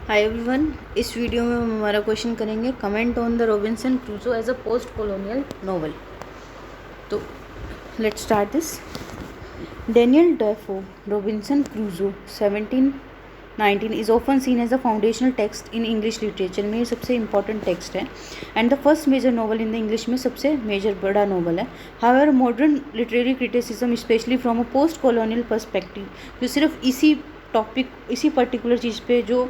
Hi everyone, इस video में हम हमारा क्वेश्चन करेंगे comment on the Robinson Crusoe as a post colonial novel. तो let's start this. Daniel Defoe Robinson Crusoe 1719 is often seen as the foundational text in English literature में ये सबसे important text है and the first major novel in the English में सबसे major बड़ा novel है। However modern literary criticism especially from a post colonial perspective, जो सिर्फ इसी टॉपिक इसी पर्टिकुलर चीज़ पे जो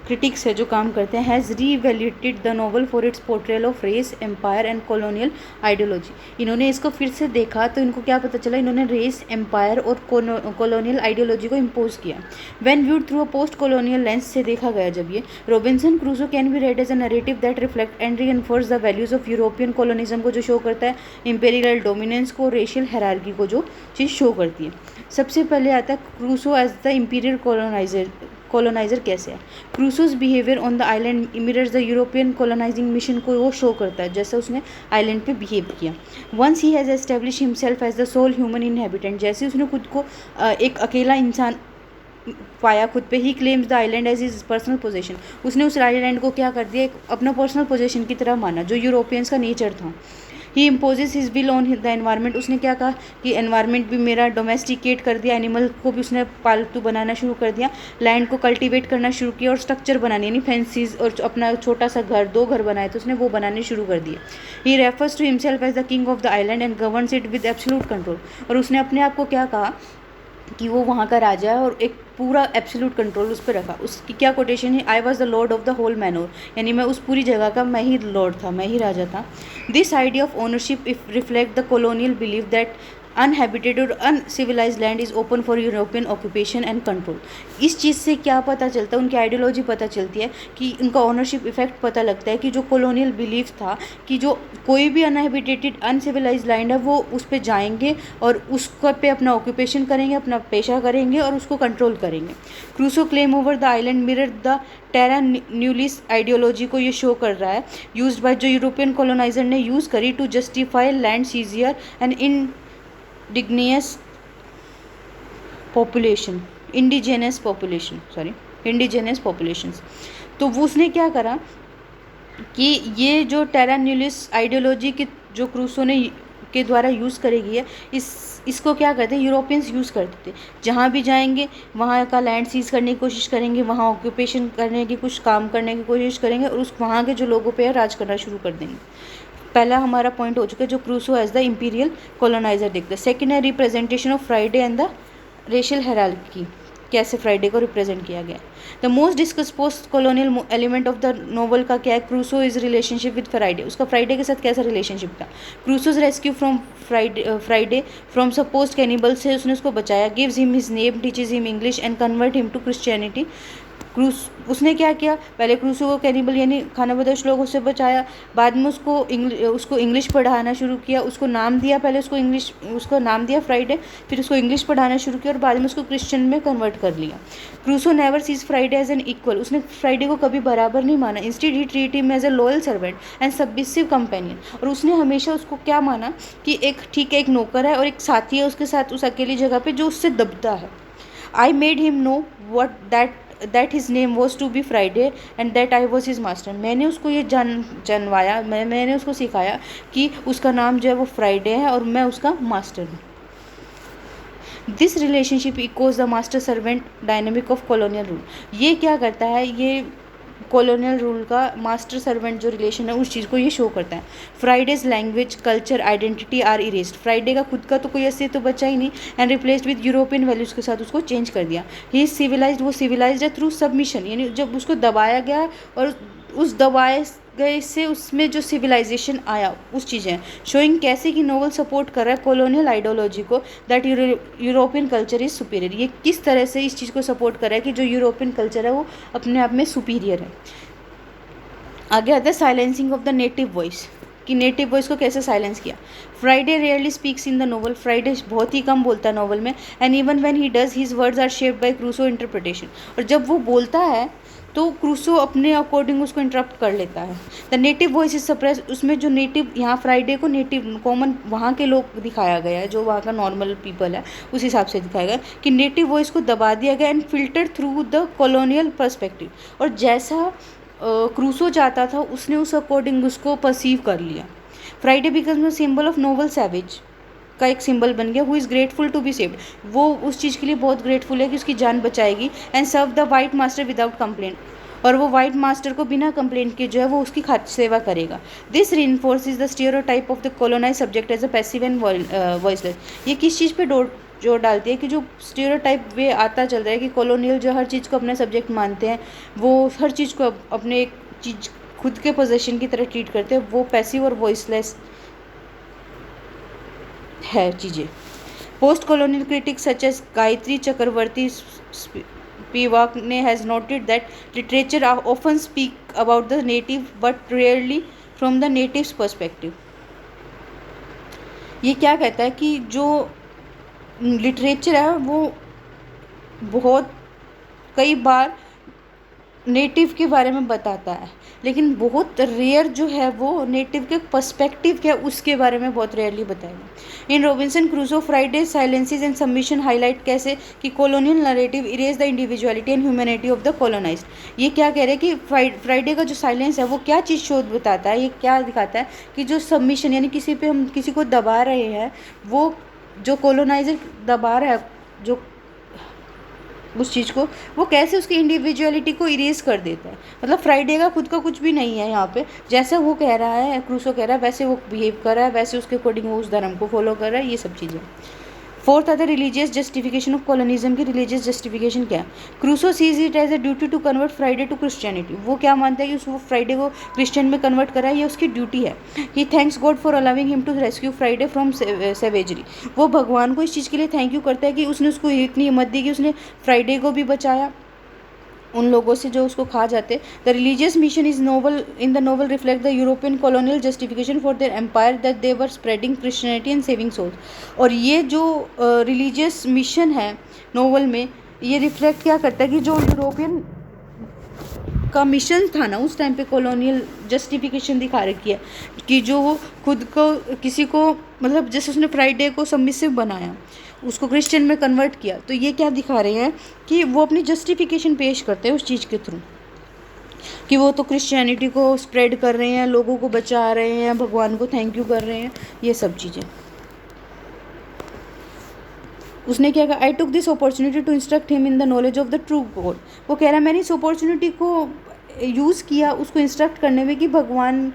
क्रिटिक्स है जो काम करते हैं, has reevaluated the novel for its portrayal of race empire and colonial ideology. इन्होंने इसको फिर से देखा तो इनको क्या पता चला, इन्होंने रेस एम्पायर और कॉलोनियल आइडियोलॉजी को इम्पोज किया। When viewed through a post colonial lens से देखा गया जब ये, Robinson Crusoe can be read as a narrative that reflect and reinforce the values of European colonialism को जो शो करता है, इंपेरियल डोमिनेंस को, रेशियल हायरार्की को जो चीज़ शो करती है। सबसे पहले आता है Crusoe as the imperial colonizer कैसे है। Crusoe's behaviour on the island mirrors the European colonizing mission को वो शो करता है, जैसे उसने आइलैंड पे बिहेव किया। Once he has establish himself as the sole human inhabitant, जैसे उसने खुद को एक अकेला इंसान पाया खुद पे, he claims the island as is personal possession. उसने उस आइलैंड को क्या कर दिया, एक अपना पर्सनल पोजेशन की तरह माना, जो यूरोपियंस का नेचर था। He imposes his will on the environment, उसने क्या कहा कि एनवायरनमेंट भी मेरा डोमेस्टिकेट कर दिया, एनिमल को भी उसने पालतू बनाना शुरू कर दिया, लैंड को कल्टीवेट करना शुरू किया और स्ट्रक्चर बनाने यानी फेंसिस और अपना छोटा सा घर, 2 घर बनाए तो उसने वो बनाने शुरू कर दिए। He refers to himself as the king of the island and governs it with absolute control, और उसने अपने आप को क्या कहा कि वो वहाँ का राजा है और एक पूरा एब्सोल्यूट कंट्रोल उस पर रखा। उसकी क्या कोटेशन है, I was the lord of the whole manor, यानी मैं उस पूरी जगह का मैं ही लॉर्ड था, मैं ही राजा था। This idea of ownership if reflect the colonial believe that uninhabited और uncivilized land is open for European occupation and control. इस चीज़ से क्या पता चलता है, उनकी आइडियोलॉजी पता चलती है कि उनका ओनरशिप इफेक्ट पता लगता है कि जो कॉलोनियल बिलीफ था कि जो कोई भी अनहैबिटेटेड अनसिविलाइज लैंड है वो उस पर जाएंगे और उसको पे अपना ऑक्यूपेशन करेंगे, अपना पेशा करेंगे और उसको कंट्रोल करेंगे। Crusoe claim over the island mirror the terra nullius ideology को ये शो कर रहा है, यूज्ड बाय जो यूरोपियन कॉलोनाइजर ने यूज़ करी to justify land seizure and indigenous populations. तो वो उसने क्या करा कि ये जो टेरा न्यूलिस आइडियोलॉजी की जो क्रूसो ने के द्वारा यूज़ करी गई है, इसको क्या करते हैं, यूरोपियंस यूज़ करते थे। जहाँ भी जाएंगे वहाँ का लैंड सीज करने की कोशिश करेंगे, वहाँ ऑक्यूपेशन करने की, कुछ काम करने की कोशिश करेंगे और उस वहाँ के जो लोगों पे राज करना शुरू कर देंगे। पहला हमारा पॉइंट हो चुका है जो Crusoe as the imperial colonizer देखते हैं। सेकेंड है representation of Friday and the racial hierarchy, कैसे फ्राइडे को रिप्रेजेंट किया गया। The most discuss post colonial element of the novel का क्या है, Crusoe is relationship with Friday. उसका फ्राइडे के साथ कैसा रिलेशनशिप था। Crusoe's rescue from Friday from suppose cannibal से उसने उसको बचाया, gives him his name, teaches him English and convert him to Christianity. उसने क्या किया, पहले क्रूसो को कैनिबल यानी खानाबदोश लोगों से बचाया, बाद में उसको इंग्लिश पढ़ाना शुरू किया, उसको नाम दिया, पहले उसको नाम दिया फ्राइडे, फिर उसको इंग्लिश पढ़ाना शुरू किया और बाद में उसको क्रिश्चियन में कन्वर्ट कर लिया। Crusoe never sees Friday as an equal, उसने फ्राइडे को कभी बराबर नहीं माना, instead he treat him as a loyal servant and submissive companion. और उसने हमेशा उसको क्या माना कि एक ठीक है, एक नौकर है और एक साथी है उसके साथ उस अकेली जगह पे जो उससे दबता है। I made him know what that his name was to be Friday and that I was his master. मैंने उसको ये जानवाया, मैंने उसको सिखाया कि उसका नाम जो है वो फ्राइडे है और मैं उसका मास्टर हूँ। This relationship equals the master servant dynamic of colonial rule. ये क्या करता है, ये कॉलोनियल रूल का मास्टर सर्वेंट जो रिलेशन है उस चीज़ को ये शो करता है। Friday's language, culture, identity are erased. Friday का खुद का तो कोई ऐसे तो बचा ही नहीं and replaced with European values के साथ उसको चेंज कर दिया। ही इज सिविलाइज्ड, वो सिविलाइज्ड है थ्रू सबमिशन, यानी जब उसको दबाया गया और उस दबाए गए से उसमें जो सिविलाइजेशन आया उस चीज़ें शोइंग कैसे कि नोवेल सपोर्ट कर रहा है कॉलोनियल आइडियोलॉजी को that European culture is superior. ये किस तरह से इस चीज़ को सपोर्ट कर रहा है कि जो यूरोपियन कल्चर है वो अपने आप में सुपीरियर है। आगे आता है silencing of the native voice. कि नेटिव वॉइस को कैसे साइलेंस किया। Friday rarely speaks in the novel, Friday बहुत ही कम बोलता है नोवेल में, and even when he does his words are shaped by Crusoe interpretation, और जब वो बोलता है तो क्रूसो अपने अकॉर्डिंग उसको इंटरप्ट कर लेता है। The native voice is suppress, उसमें जो नेटिव, यहाँ फ्राइडे को नेटिव कॉमन वहाँ के लोग दिखाया गया है, जो वहाँ का नॉर्मल पीपल है उस हिसाब से दिखाया गया कि नेटिव वॉइस को दबा दिया गया and filter through the colonial perspective, और जैसा क्रूसो चाहता था उसने उस अकॉर्डिंग उसको परसीव कर लिया। Friday becomes a symbol of noble savage का एक सिंबल बन गया, who is grateful to be saved, वो उस चीज़ के लिए बहुत ग्रेटफुल है कि उसकी जान बचाएगी, and serve the white master without complaint, और वो वाइट मास्टर को बिना कंप्लेंट के जो है वो उसकी सेवा करेगा। This reinforces the stereotype of the colonize subject as a passive and voiceless. ये किस चीज़ पे जोर डालती है कि जो स्टीरियोटाइप वे आता चल रहा है कि कॉलोनियल जो हर चीज़ को अपना सब्जेक्ट मानते हैं, वो हर चीज़ को अपने एक चीज़ खुद के पोजेशन की तरह ट्रीट करते हैं, वो पैसिव और वॉइसलेस है चीज़ें। Post colonial critics such as Gayatri Chakravorty Spivak has noted that literature often speak about the native but rarely from the native's perspective. ये क्या कहता है कि जो लिटरेचर है वो बहुत कई बार नेटिव के बारे में बताता है, लेकिन बहुत रेयर जो है वो नेटिव के पर्सपेक्टिव क्या उसके बारे में बहुत रेयरली बताएगा। In Robinson Crusoe Friday silences and submission highlight कैसे कि colonial narrative erase the individuality and humanity of the colonized. ये क्या कह रहे हैं कि फ्राइडे का जो साइलेंस है वो क्या चीज़ शोध बताता है, ये क्या दिखाता है कि जो सबमिशन यानी किसी पे हम किसी को दबा रहे हैं, वो जो कॉलोनाइजर दबा रहा है जो उस चीज़ को, वो कैसे उसकी इंडिविजुअलिटी को इरेज कर देता है। मतलब फ्राइडे का खुद का कुछ भी नहीं है यहाँ पे, जैसा वो कह रहा है क्रूसो कह रहा है वैसे वो बिहेव कर रहा है, वैसे उसके अकॉर्डिंग वो उस धर्म को फॉलो कर रहा है, ये सब चीज़ें। फोर्थ आता है रिलीजियस जस्टिफिकेशन ऑफ कॉलोनिज्म की रिलीजियस जस्टिफिकेशन क्या है। Crusoe sees it as a duty to convert Friday to Christianity, वो क्या मानता है कि उसको फ्राइडे को क्रिश्चियन में कन्वर्ट करा है, ये उसकी ड्यूटी है। He thanks God for allowing him to rescue Friday from savagery, वो भगवान को इस चीज़ के लिए थैंक यू करता है कि उसने उसको इतनी हिम्मत दी कि उसने फ्राइडे को भी बचाया उन लोगों से जो उसको खा जाते। The religious mission is novel in the novel reflect the European colonial justification for their empire that they were spreading Christianity and saving souls. और ये जो रिलीजियस मिशन है नोवल में, ये रिफ्लेक्ट क्या करता है कि जो यूरोपियन का मिशन था ना उस टाइम पे कॉलोनियल जस्टिफिकेशन दिखा रखी है कि जो वो खुद को किसी को मतलब जैसे उसने फ्राइडे को सबमिसिव बनाया, उसको क्रिश्चियन में कन्वर्ट किया, तो ये क्या दिखा रहे हैं कि वो अपनी जस्टिफिकेशन पेश करते हैं उस चीज़ के थ्रू कि वो तो क्रिश्चियनिटी को स्प्रेड कर रहे हैं, लोगों को बचा रहे हैं, भगवान को थैंक यू कर रहे हैं, ये सब चीज़ें। उसने क्या कहा, I took this opportunity to instruct him in the knowledge of the true God. वो कह रहा है मैंने इस अपॉर्चुनिटी को यूज़ किया उसको इंस्ट्रक्ट करने में कि भगवान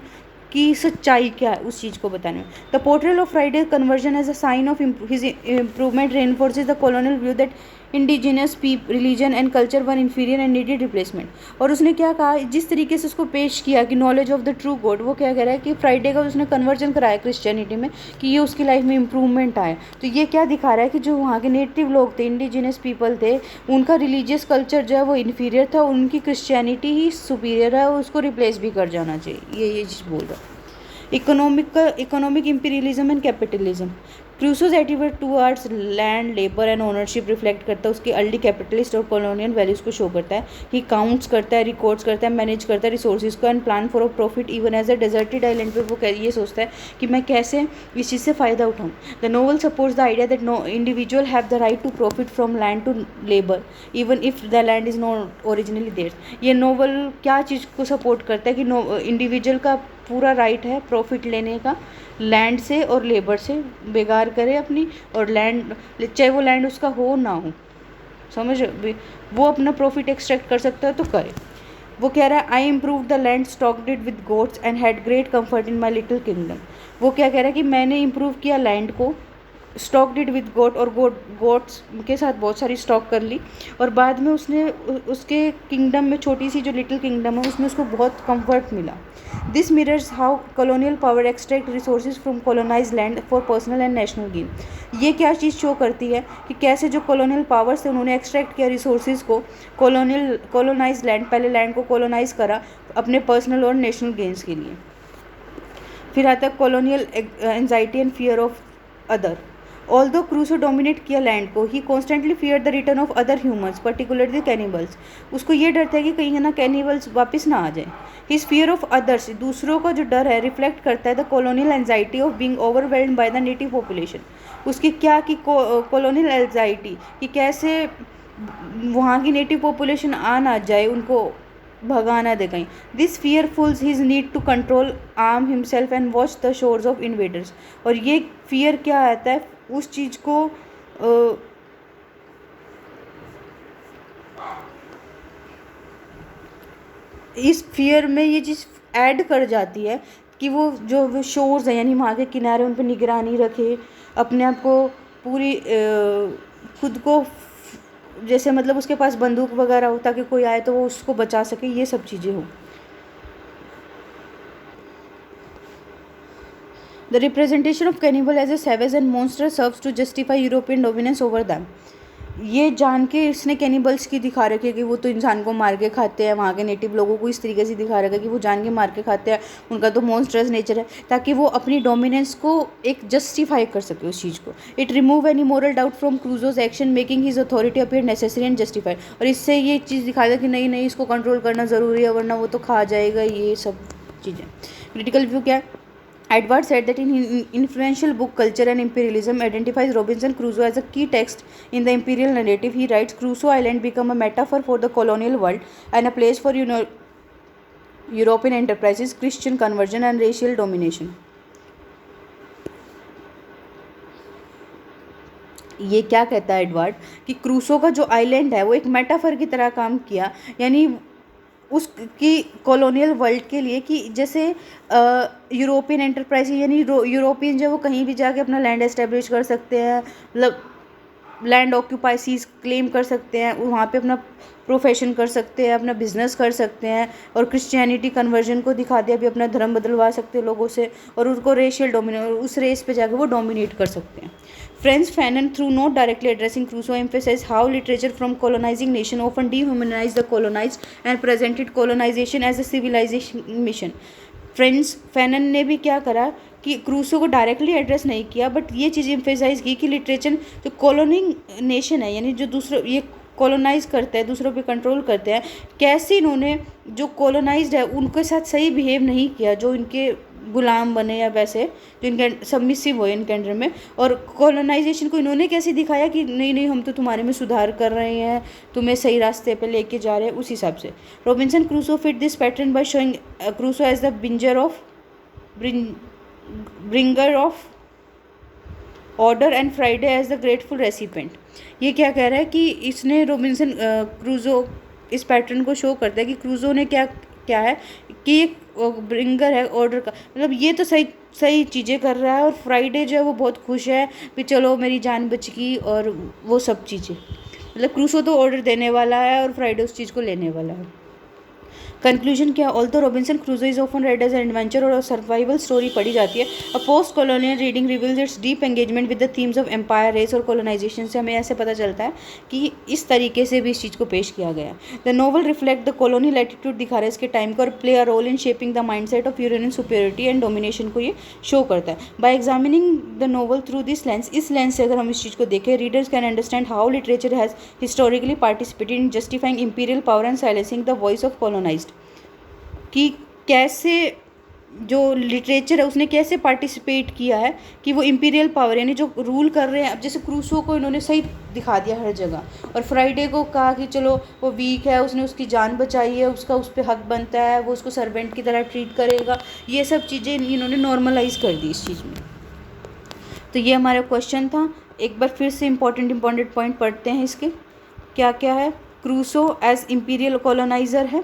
की सच्चाई क्या है उस चीज़ को बताने में। The portrayal of Friday conversion as a sign of his improvement reinforces the colonial view that indigenous religion and culture one inferior and needed replacement. और उसने क्या कहा, जिस तरीके से उसको पेश किया कि knowledge of the true God, वो क्या कह रहा है कि फ्राइडे का उसने कन्वर्जन कराया क्रिश्चियनिटी में कि ये उसकी लाइफ में इम्प्रूवमेंट आया। तो ये क्या दिखा रहा है कि जो वहाँ के नेटिव लोग थे, इंडिजिनियस पीपल थे, उनका रिलीजियस कल्चर जो है वो इन्फीरियर था, उनकी क्रिश्चियनिटी ही सुपीरियर है और उसको रिप्लेस भी कर जाना चाहिए, ये चीज़ बोल रहा है। Economic imperialism and capitalism. Crusoe's attitude towards land, labour and ownership reflect करता है उसकी अर्ली कैपिटलिस्ट और कॉलोनियल वैल्यूज़ को शो करता है। ही काउंट्स करता है, रिकॉर्ड्स करता है, मैनेज करता है रिसोर्सेज को and plan for a profit even as a deserted island पे वो ये सोचता है कि मैं कैसे इस चीज़ से फ़ायदा उठाऊँ। The novel supports the idea that no individual have the right to profit from land to labour even if the land is not originally there. ये नोवेल क्या चीज़ को सपोर्ट करता है कि इंडिविजुअल का पूरा राइट है प्रॉफिट लेने का लैंड से और लेबर से, बेकार करे अपनी, और लैंड चाहे वो लैंड उसका हो ना हो, समझ, वो अपना प्रॉफिट एक्सट्रैक्ट कर सकता है तो करे। वो कह रहा है आई improve the land stocked it with goats and had great comfort in my little kingdom. वो क्या कह रहा है कि मैंने इम्प्रूव किया लैंड को, स्टॉक डिड विद गोट, और गोट्स के साथ बहुत सारी स्टॉक कर ली, और बाद में उसने उसके किंगडम में, छोटी सी जो लिटिल किंगडम है उसमें उसको बहुत कंफर्ट मिला। This mirrors how colonial power extract resources from colonize land for personal and national gain. ये क्या चीज़ शो करती है कि कैसे जो कॉलोनियल पावर से उन्होंने एक्सट्रैक्ट किया रिसोर्सेज को, कॉलोनाइज लैंड, पहले लैंड को कॉलोनाइज करा अपने पर्सनल और नेशनल गेन्स के लिए। फिर आता है colonial anxiety and fear of other. Although Crusoe dominate किया लैंड को, he constantly fear the return of other humans particularly cannibals. उसको ये डर था कि कहीं ना कैनिबल्स वापस ना आ जाए। हिज फियर ऑफ अदर्स, दूसरों का जो डर है रिफ्लेक्ट करता है the colonial anxiety of being overwhelmed by the native population. उसकी क्या कि कॉलोनियल एंजाइटी कि कैसे वहाँ की नेटिव पॉपुलेशन आ ना जाए, उनको भगा ना दे कहीं। This fear fuels his need to control arm himself and watch the shores of invaders. और ये फियर क्या आता है, उस चीज़ को इस फियर में ये चीज़ ऐड कर जाती है कि वो जो शोर्स हैं यानी वहाँ के किनारे, उन पर निगरानी रखे, अपने आप को पूरी खुद को जैसे मतलब उसके पास बंदूक वगैरह हो ताकि कोई आए तो वो उसको बचा सके, ये सब चीज़ें हो। The representation of cannibal as a savage and monster serves to justify European dominance over them. ये जान के इसने कैनिबल्स की दिखा रखी है कि वो तो इंसान को मार के खाते हैं, वहाँ के नेटिव लोगों को इस तरीके से दिखा रखा है कि वो जान के मार के खाते हैं, उनका तो मॉन्स्टर्स नेचर है, ताकि वो अपनी डोमिनेंस को एक जस्टिफाई कर सके उस चीज़ को। It remove any moral doubt from Crusoe's action making his authority appear necessary and justified. और इससे ये चीज़ दिखा दे कि नहीं नहीं इसको कंट्रोल करना ज़रूरी है वरना वो तो खा जाएगा, ये सब चीज़ें। क्रिटिकल व्यू क्या है? Edward said that in his influential book Culture and Imperialism identifies Robinson Crusoe as a key text in the imperial narrative. He writes, Crusoe Island became a metaphor for the colonial world and a place for European enterprises, Christian conversion and racial domination. ये क्या कहता है Edward कि Crusoe का जो island है वो एक मेटाफर की तरह काम किया, यानी उसकी कॉलोनियल वर्ल्ड के लिए कि जैसे यूरोपियन एंटरप्राइज यानी यूरोपियन जो वो कहीं भी जाके अपना लैंड एस्टेब्लिश कर सकते हैं, मतलब लैंड ऑक्यूपाई सीज क्लेम कर सकते हैं, वहाँ पे अपना प्रोफेशन कर सकते हैं, अपना बिजनेस कर सकते हैं, और क्रिश्चियनिटी कन्वर्जन को दिखा दिया भी अपना धर्म बदलवा सकते हैं लोगों से, और उनको रेशियल डोमिनेट, उस रेस पे जाके वो डोमिनेट कर सकते हैं। Franz Fanon, through not directly addressing Crusoe, emphasized how literature from colonizing nation often dehumanized the colonized and presented colonization as a civilization mission. Friends Fanon ने भी क्या करा कि क्रूसो को डायरेक्टली एड्रेस नहीं किया, बट ये चीज़ एम्फेसाइज की कि लिटरेचर जो कॉलोनिंग नेशन है यानी जो दूसरों ये कॉलोनाइज करते हैं, दूसरों पे कंट्रोल करते हैं, कैसे इन्होंने जो कॉलोनाइज्ड है उनके साथ सही बिहेव नहीं किया, जो इनके गुलाम बने या वैसे जो इनके सबमिसिव हो इनके अंडर में, और कॉलोनाइजेशन को इन्होंने कैसे दिखाया कि नहीं नहीं हम तो तुम्हारे में सुधार कर रहे हैं, तुम्हें सही रास्ते पे लेके जा रहे हैं, उस हिसाब से। Robinson Crusoe fit this pattern by showing Crusoe as the bringer of order and Friday as the grateful recipient. ये क्या कह रहा है कि इसने रॉबिन्सन क्रूसो इस पैटर्न को शो करता है कि क्रूसो ने क्या क्या है कि एक ब्रिंगर है ऑर्डर का, मतलब ये तो सही चीज़ें कर रहा है, और फ्राइडे जो है वो बहुत खुश है कि चलो मेरी जान बच गई, और वो सब चीज़ें, मतलब क्रूसो तो ऑर्डर देने वाला है और फ्राइडे उस चीज़ को लेने वाला है। कंक्लूजन क्या? Although Robinson Crusoe is often read as an adventure और सर्वाइवल स्टोरी पढ़ी जाती है, a post colonial reading reveals its deep engagement with the themes of empire, race और कॉलोनाइजेशन। से हमें ऐसे पता चलता है कि इस तरीके से भी इस चीज़ को पेश किया गया। The novel reflect the colonial attitude दिखा रहा है इसके टाइम का, और play a role in shaping the mindset of European superiority and domination को ये शो करता है। By examining the novel through this lens, इस लेंस से अगर हम इस चीज़ को देखें, readers can understand how literature has historically participated in justifying imperial power and silencing the voice of colonized, कि कैसे जो लिटरेचर है उसने कैसे पार्टिसिपेट किया है कि वो इंपीरियल पावर यानी जो रूल कर रहे हैं, अब जैसे क्रूसो को इन्होंने सही दिखा दिया हर जगह, और फ्राइडे को कहा कि चलो वो वीक है, उसने उसकी जान बचाई है, उसका उस पर हक बनता है, वो उसको सर्वेंट की तरह ट्रीट करेगा, ये सब चीज़ें इन्होंने नॉर्मलाइज कर दी इस चीज़ में। तो ये हमारा क्वेश्चन था। एक बार फिर से इंपॉर्टेंट पॉइंट पढ़ते हैं इसके, क्या क्या है। क्रूसो एज इंपीरियल कॉलोनाइज़र है।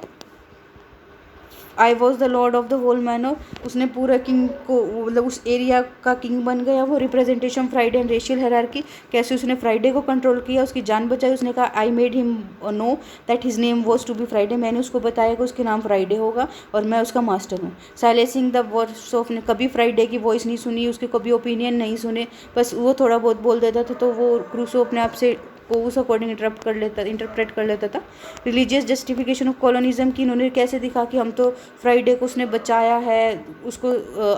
I was the lord of the whole manor, उसने पूरा किंग को मतलब उस एरिया का किंग बन गया। वो representation Friday and racial hierarchy, कैसे उसने फ्राइडे को कंट्रोल किया, उसकी जान बचाई। उसने कहा I made him know that his name was to be Friday, मैंने उसको बताया कि उसके नाम फ्राइडे होगा और मैं उसका मास्टर हूँ। साइलेंसिंग द वॉइस ऑफ, ने कभी फ्राइडे की वॉइस नहीं सुनी, उसके कभी ओपिनियन नहीं सुने, बस वो थोड़ा बहुत बोल देता था तो वो क्रूसो अपने आप से को उस अकॉर्डिंग इंटरप्रेट कर लेता था। रिलीजियस जस्टिफिकेशन ऑफ कॉलोनिज्म की इन्होंने कैसे दिखा कि हम तो फ्राइडे को उसने बचाया है, उसको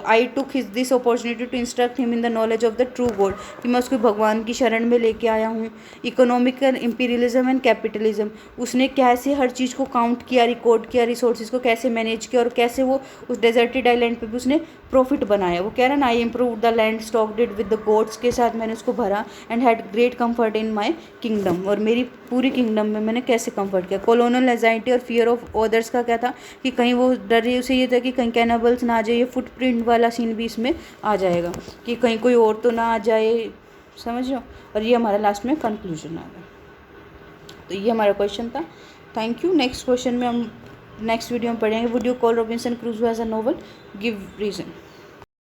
I took this opportunity to instruct him in the knowledge of the true God, कि मैं उसको भगवान की शरण में लेके आया हूँ। इकोनॉमिकल इम्पीरियलिज्म एंड कैपिटलिज्म, उसने कैसे हर चीज़ को काउंट किया, रिकॉर्ड किया, रिसोर्सेज को कैसे मैनेज किया और कैसे वो उस डेजर्टेड आइलैंड पे भी उसने प्रॉफिट बनाया। वो कह रहा ना, I improve the land stocked with the goods, के साथ मैंने उसको भरा, and had great comfort in my kingdom, और मेरी पूरी किंगडम में मैंने कैसे कंफर्ट किया। कॉलोनल एजाइटी और फियर ऑफ अदर्स का क्या था कि कहीं वो डर उसे ये था कि कहीं कैनाबल्स ना आ जाए, ये फुटप्रिंट वाला सीन भी इसमें आ जाएगा कि कहीं कोई और तो ना आ जाए, समझ लो। और ये हमारा लास्ट में कंक्लूजन आ गया। तो ये हमारा क्वेश्चन था। Thank you. नेक्स्ट क्वेश्चन में हम नेक्स्ट वीडियो में पढ़ेंगे, would you call Robinson Crusoe as a novel, give reason.